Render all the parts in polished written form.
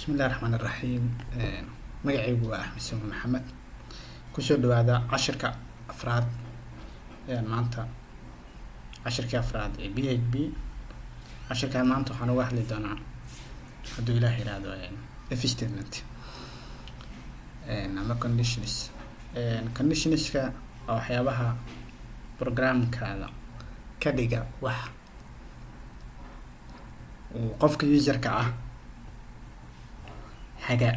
بسم الله الرحمن الرحيم. magacaygu waa Axmed Sami Maxamed. kusoo dhawaada cashirka afraad maanta cashirka afraad ee PHP. cashirkan maanta waxaan uga hadli doonaa hadduu Ilaahay yiraahdo if statement ama conditions. conditionska waa waxyaabaha programkaada ka dhiga wax uu qofka userka ah haga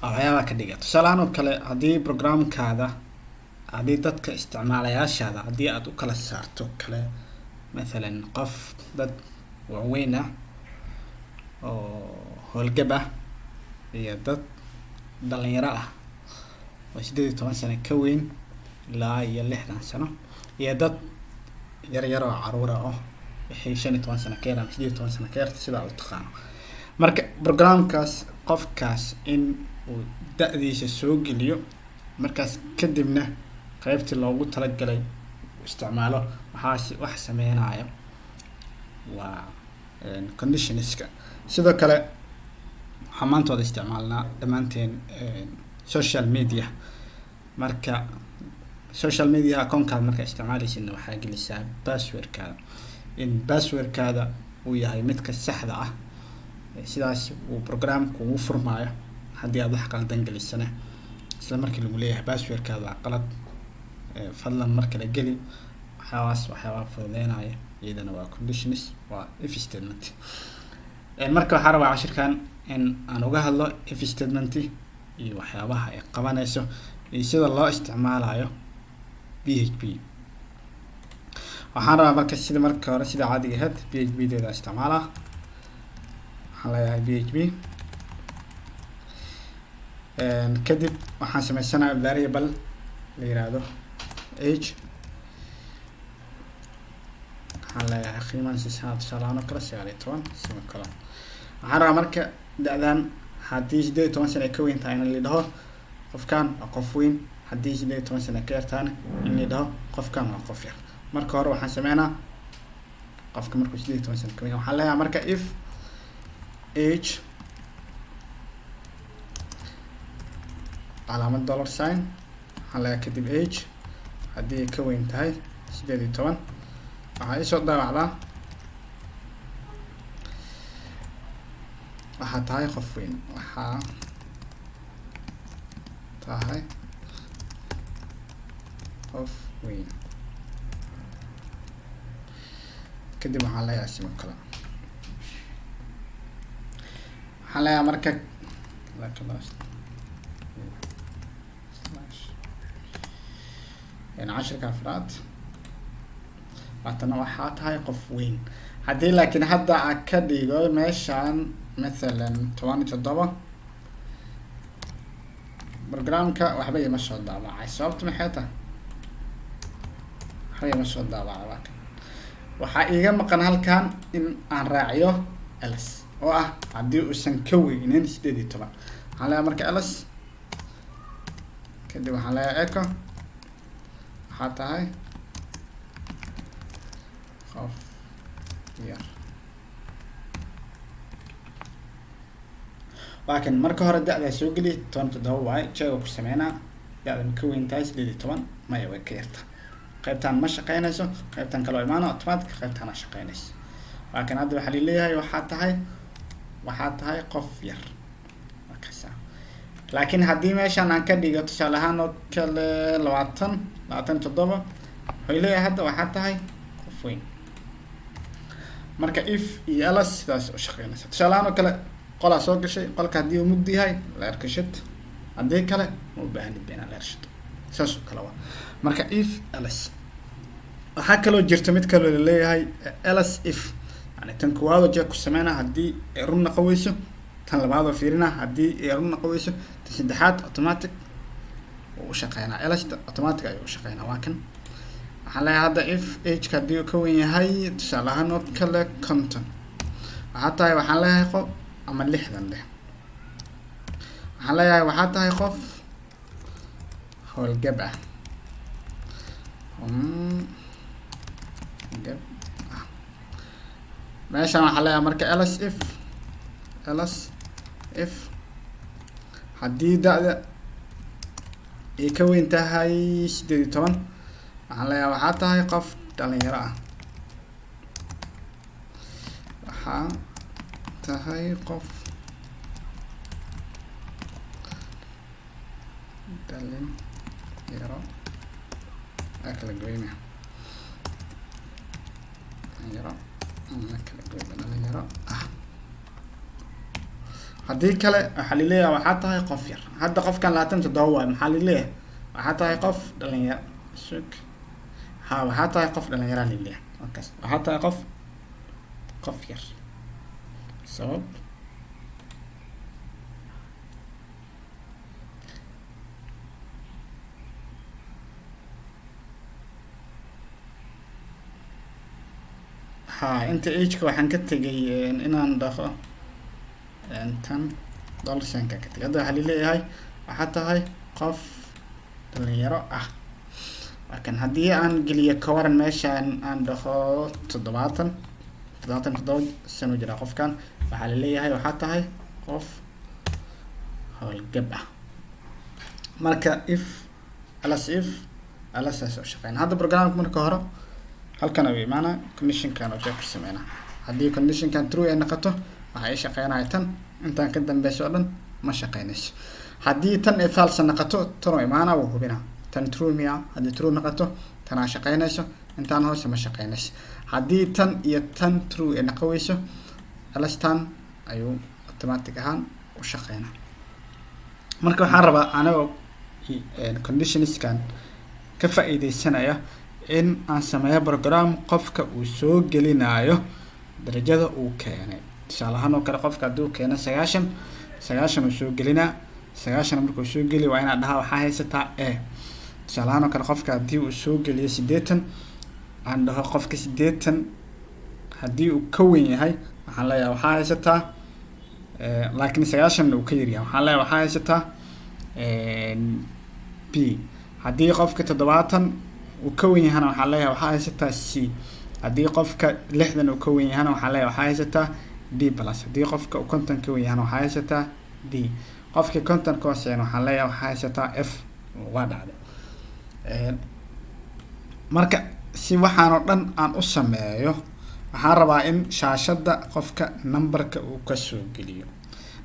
waxyaabaha ka dhiga. tusaale ahaan oo kale haddii programkaada haddii dadka isticmaalayaashaada haddii aad u kala saarto kale mathalan qof dad waaweyn ah oo howlgab ah iyo dad dhalinyaro ah oo 18 sano ka weyn ilaa iyo 60 sano iyo dad yar oo caruur ah oo wixii 15 sano ka yar ama 18 sano ka yar sida u taqaano. marka programkaas qofkaas in uu da'diisa soo geliyo markaas kadibna qaybtii loogu talagalay isticmaalo wax sameeyanayo waa conditionska. sidoo kale waxaan maanta wada isticmaalnaa dhammaanteen social media. marka social media account-kaada marka isticmaalaysidna waxaa gelisaa password-kaada in password-kaada uu yahay midka saxda ah sidaas uu programku ugu furmaayo. haddii aad wax qaldan gelisana isla markii lagu leeyahay password-kaada waa qalad fadlan marka la geli waxyaaba fududeynaya iyadana waa conditions waa if statement. marka waxaan rabaa cashirkan in aan uga hadlo if statement iyo waxyaabaha ay qabanayso iyo sida loo isticmaalayo PHP. waxaan rabaa marka marka hore sida caadiga ahayd PHP deeda isticmaala. waxaan leeyahay PHP kadib waxaan sameysanayaa variable la yiraahdo age. waxaan leeyahay qiimaha tusaale kale 19 sima kale. waxaan rabaa marka da'dan haddii 18 sano ka weyn tahay in la dhaho qofkan waa qof weyn, haddii 18 sano ka yar tahay in la dhaho qofkan waa qof yar. marka hore waxaan sameynaa qofka markuu 18 sano ka weyn waxaan leeyahay marka if age calaamad $sign waxaan leeyahay kadib age haddii ka weyn tahay 18 waxaa isoo daabacdaa waxaa tahay qof weyn waxaa tahay qof weyn kadib waxaan leeyahay simo kale. waxaan leeyahay marka cashirka afraad waatana waxaa tahay qof weyn. haddii laakiin hadda aan ka dhigo meeshaan mathalan 17 programka waxba ima soo daabacay. sababta maxay tahay waxba ima soo daabacay. waxaa iiga maqan halkan in aan raaciyo else oo ah haddii uusan ka weynin 18. waxaan leeyahay marka else kadib waxaan leeyahay echo waxaa tahay qof yar. laakiin marka hore da'da soo geli 17 waay jeego ku sameynaa da'da ka weyn tahay 18 maya way ka yarta. qaybtaan ma shaqeynayso qaybtaan kale oo imaano automatic qaybtaan ma shaqeynayso. laakiin hadda waxaa leeyahay waxaa tahay qof yar markaas. laakiin haddii meeshaan aan ka dhigo tusaale ahaan oo kale 27 waxay leeyahay hadda waxaa tahay qof weyn. marka if iyo else sidaas u shaqeynaysa. tusaale ahaan oo kale qolaa soo gashay qolka haddii uu mugdi yahay la arkashad haddii kale ma u baahnid inaan la arkashado saas oo kale waa. marka if else waxaa kaloo jirta mid kaloo la leeyahay else if yani tan koowaad jeeg ku sameynaa haddii ay run noqonayso, tan labaad oo fiirina haddii ay run noqonayso, tan saddexaad automatic uu shaqeynaa else automatic ayuu shaqeynaa. waa kan waxaan leeyahay hadda if age ka haddii uu ka weyn yahay tusaale ahaan oo kale 50 waxaa tahay waxaan leeyahay qof ama 60 leh. waxaan leeyahay waxaa tahay qof howlgab ah meeshaan waxaa leeyahay marka else if else if haddii da'da ay ka weyn tahay 18 waxaan leeyahay waxaa tahay qof dhalinyaro ah waxaa tahay qof dhalinyaro kala goyna dhalinyaro ah haddii kale waxaa lileeyahay waxaa tahay qof yar hadda qofkan 27 waay maxaa lileeyahay waxaa tahay qof dhalinyaro waxaa tahay qof dhalinyaro lileeyahay markaas waxaa tahay qof yar sabab inta age-ka waxaan ka tegay inaan dhaho tan $ka ka tegay hadda waxaa lileeyahay waxaa tahay qof dhalinyaro ah laakiin haddii aan geliyo kawaran meeshaan aan dhaho 77 sano jira qofkan waxaa lileeyahay waxaa tahay qof howlgab ah marka if soo shaqeyn hadda programka marka hore halkan ay imaana condition-kan oo check sameeyna haddii condition-kan true ay noqoto waxa ay shaqeynayaan tan intaan ka dambeeyo dhan ma shaqeynayso haddii tan ay false noqoto tan oo imaana wuu hubina tan true miya haddii true noqoto tan ay shaqeynayso intaan hoose ma shaqeynayso haddii tan iyo tan true ay noqonayso alastan ayuu automatic ahaan u shaqeynaa marka waxaan rabaa anagoo conditions-kan ka faa'iideysanaya in aan sameeyo program qofka uu soo gelinayo darajada uu keenay tusaale ahaan oo kale qofka hadduu keeno 90 uu soo gelinaa 90 markuu soo geli waa inaad dhahaa waxaa haysataa tusaale ahaan oo kale qofka haddii uu soo geliyo 80 aan dhaho qofka 80 haddii uu ka weyn yahay waxaan leeyahay waxaa haysataa laakiin 90 uu ka yar yahay waxaan leeyahay waxaa haysataa B haddii qofka 70 uu ka weyn yahana waxaa leeyahay waxaa haysataa C haddii qofka 60 uu ka weyn yahana waxaa leeyahay waxaa haysataa D plus haddii qofka 50 ka weyn yahana waxaa haysataa D qofka 50 ka hooseeyana waxaa leeyahay waxaa haysataa F waa dhacday marka si waxaan oo dhan aan u sameeyo waxaan rabaa in shaashada qofka numberka uu ka soo geliyo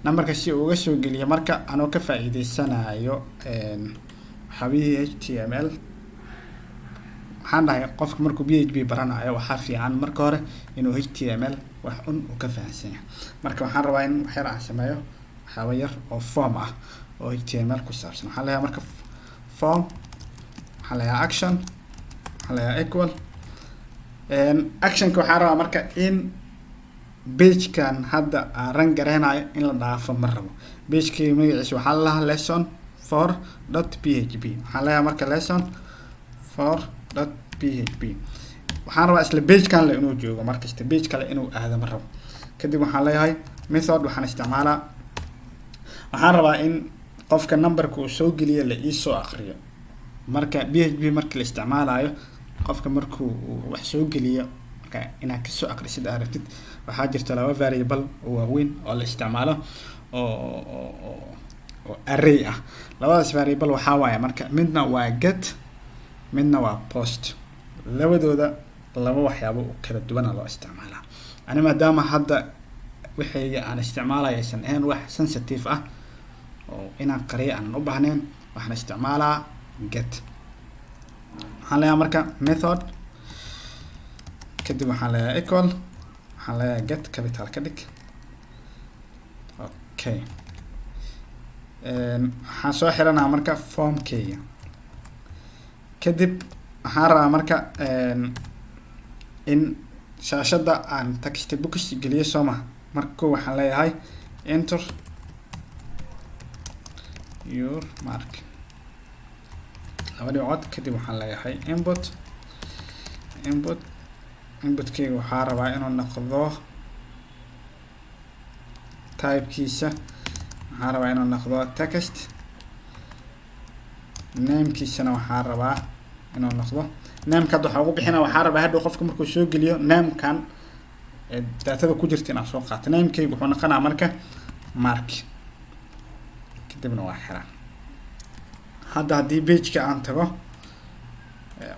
numberka si uu uga soo geliyo marka anoo ka faa'iideysanayo xawihi HTML waxaan dhahay qofka markuu PHP baranayo waxaa fiican marka hore inuu HTML wax uu ka fahansan yahay marka waxaan rabaa in wax yar aan sameeyo waxyaabo yar oo form ah oo HTML ku saabsan waxaan leeyahay marka form waxaan leeyahay action waxaan leeyahay equal actionka waxaan rabaa marka in page-kan hadda aan ran gareynayo in la dhaafo ma rabo page-kii magaciisa waxaa la lahaa lesson4.php waxaan leeyahay marka lesson4.php waxaan rabaa isla page-kan le inuu joogo markasta page kale inuu aado ma rabo kadib waxaan leeyahay method waxaan isticmaalaa waxaan rabaa in qofka numberka uu soo geliyo la ii soo aqriyo marka PHP marka la isticmaalayo qofka markuu wax soo geliyo marka inaad ka soo aqrisid aragtid waxaa jirta laba variable oo waaweyn oo la isticmaalo oo array ah labadaas variable waxaa waaye marka midna waa get midna waa post labadooda laba waxyaabo oo kala duwan loo isticmaalaa ani maadaama hadda wixii aan isticmaalayo aysan ahayn wax sensitive ah oo inaan qariyo aan u baahnayn waxaan isticmaalaa get waxaan leeyahay marka method kadib waxaan leeyahay equal waxaan leeyahay get capital ka dhig okay waxaan soo xiranaa marka formkeyga kadib waxaan rabaa marka in shaashada aan text box geliyo soo ma marka waxaan leeyahay enter your mark labadii cod kadib waxaan leeyahay inputkeyga waxaa rabaa inuu noqdo typekiisa waxaan rabaa inuu noqdo text namekiisana waxaan rabaa inuu noqdo nameka hadda waxaa ugu bixina waxaa rabaa hadhow qofka markuu soo geliyo namekan daatada ku jirta inaan soo qaato namekayga wuxuu noqonaa marka mark kadibna waa xiraa hadda haddii pageka aan tago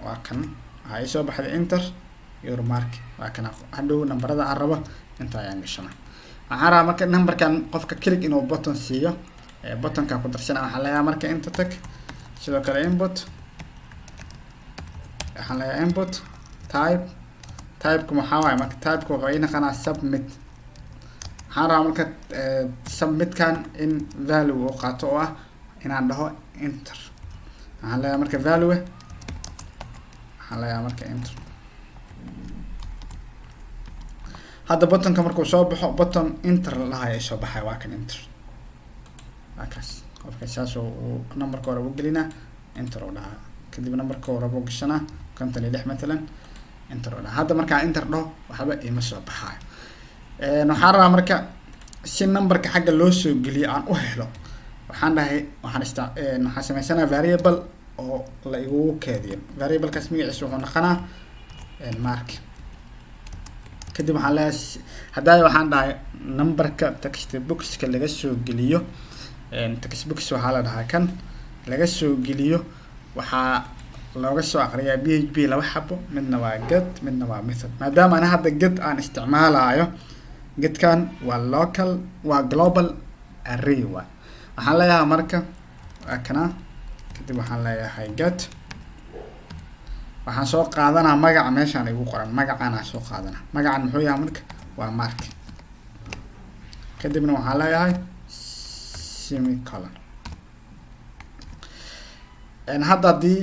waa kan waxaa isoo baxday enter your mark waa kan hadhow nambarada aan rabo inta ayaan gashana waxaan rabaa marka numberkan qofka click inuu button siiyo buttonka ku darsana waxaan leeyahay marka inta tag sidoo kale input waxaan leeyahay input type-ku maxaa waaye marka type-ku wuxuu ii noqonaa submit waxaan rabaa marka submit-kan in value uu qaato oo ah inaan dhaho enter waxaan leeyahay marka value waxaan leeyahay marka enter hadda buttonka markuu soo baxo button enter la dhahayo ay soo baxay waa kan enter waa kaas qofka saas uu numberka hore u gelinaa enter u dhahaa kadib numberka hore u gashanaa 56 matalan enter u dhahaa hadda markaa enter dhaho waxba ima soo baxaayo waxaan rabaa marka si numberka xagga loo soo geliyo aan u helo waxaan dhahay waxaan sameysanaa variable oo la igu keediyo variablekaas magaciisa wuxuu noqonaa mark kadib waxaan leeyahay haddaay waxaan dhahay numberka text boxka laga soo geliyo text box waxaa la dhahaa kan laga soo geliyo waxaa looga soo aqriyaa php laba xabo midna waa get midna waa method maadaama ana hadda get aan isticmaalayo getkan waa local waa global array waxaan leeyahay marka waa kana kadib waxaan leeyahay get waxaan soo qaadanaa magaca meeshaan igu qoran magacaan aan soo qaadanaa magacan muxuu yahay marka waa mark kadibna waxaan leeyahay semicolon hadda haddii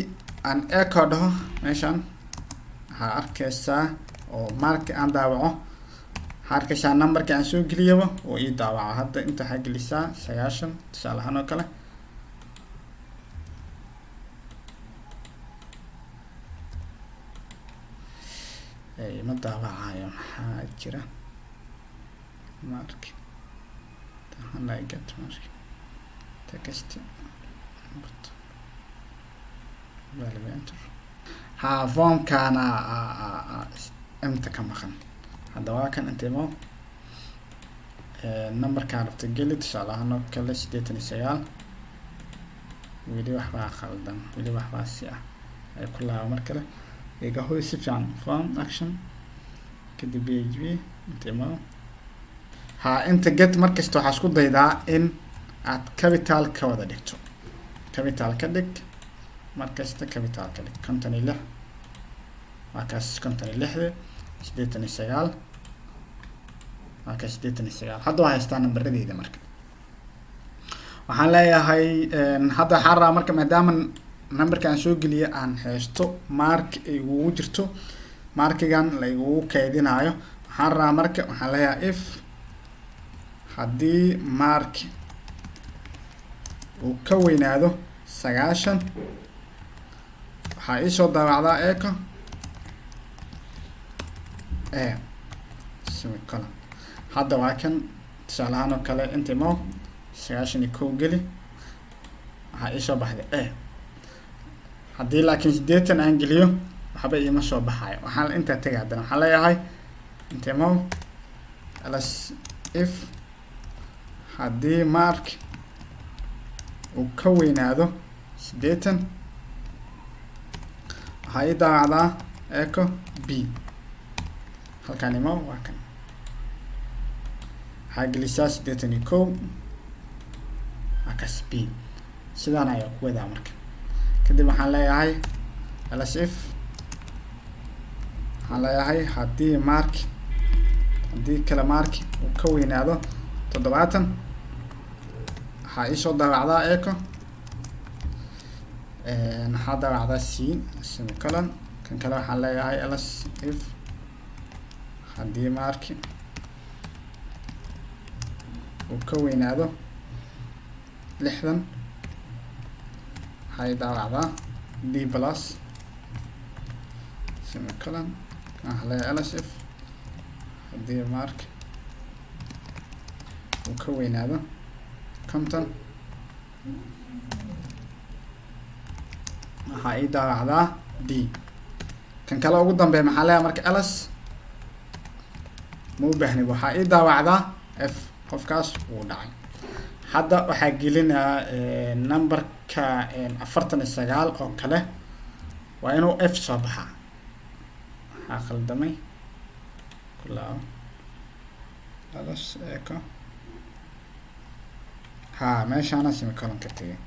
aan echo dhaho meeshaan waxaa arkaysaa oo mark aan daawaco waxaa arkaysaa numberka aan soo geliyaba oo ii daawaca hadda inta waxaa gelisaa 90 tusaale ahaan oo kale ma daawacayo maxaa jira mark tahan la get mark text formkana inta ka maqan hadda waa kan intimo numberkaan rabta geli tusaale ahaan oo kale 89 weli waxbaa qaldan weli waxbaa si ah ay ku laabo mar kale iga hoy si fiican form action kadib php intimo inta get markasta waxaa isku daydaa in aad capital ka wada dhigto capital ka dhig markasta capital ka dhig 56 waa kaas 56 89 waa kaas 89 hadda waa haystaa nambaradeyda marka waxaan leeyahay hadda waxaan rabaa marka maadaama numberka aan soo geliyo aan haysto mark ay ugu jirto markigan la igu kaydinayo waxaan rabaa marka waxaan leeyahay if haddii mark uu ka weynaado 90 waxaa isoo daawacdaa echo semicolon hadda waa kan tusaale ahaan oo kale intimo 91 geli waxaa isoo baxday haddii laakiin 80 aan geliyo waxba iima soo baxayo waxaan intaa tagay haddana waxaan leeyahay intimo ls if haddii mark uu ka weynaado 80 waxaa ii daawacdaa echo b halkaan imo waa kan waxaa gelisaa 81 waa kas b sidaan ayaa ku wadaa marka kadib waxaan leeyahay ls if waxaan leeyahay haddii kale mark uu ka weynaado 70 waxaa isoo daawacdaa echo waxaa daawacdaa c semicolon kan kale waxaan leeyahay ls if haddii mark uu ka weynaado 60 waxay daawacdaa d plus semicolon waxaan leeyahay ls if haddii mark uu ka weynaado 50 waxaa ii daawacdaa d kan kale ugu dambeeya maxaa leeyahay marka ls ma u baahni waxaa ii daawacdaa f qofkaas wuu dhacay. hadda waxaa gelinaa numberka 49 oo kale waa inuu f soo baxaa. waxaa khaldamay kulaa alas eeko ha meeshaana semicolon ka tagay.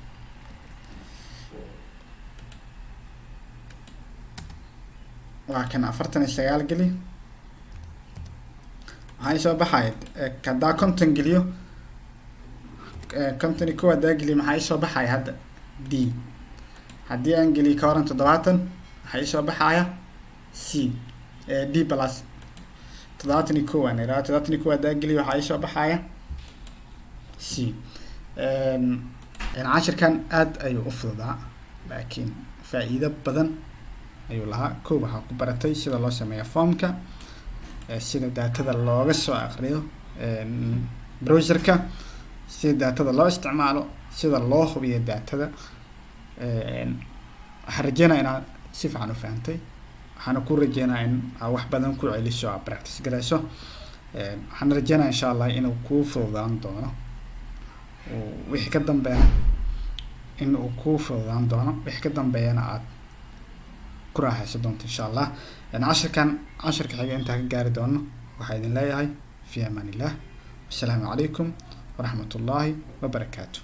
waa kan 49 geli waxay soo baxayd kadaa content geliyo content ku wadaa geli maxay soo baxay hadda d. haddii aan geliyo ka waran 70 waxay soo baxaya c d plus 71 aan iraahdo 71 wadaa geli waxay soo baxaya c. cashirkan aad ayuu u fududaa laakiin faa'iido badan ayuu lahaa. koow waxaa ku baratay sida loo sameeyo formka, sida daatada looga soo aqriyo browserka, sida daatada loo isticmaalo, sida loo hubiyo daatada. waxaan rajeynaa inaad si fiican u fahantay. waxaana ku rajeynaa in aad wax badan ku celiso aad practice garayso. waxaan rajeynaa insha allah inuu kuu fududaan doono wixii ka dambeeyana inuu kuu fududaan doono wixii ka dambeeyana aad ku raaxaysan doonto insha allah. cashirka xiga intaa ka gaari doono waxaa idin leeyahay fi amaan illah. assalaamu calaykum waraxmatullaahi wabarakaatu.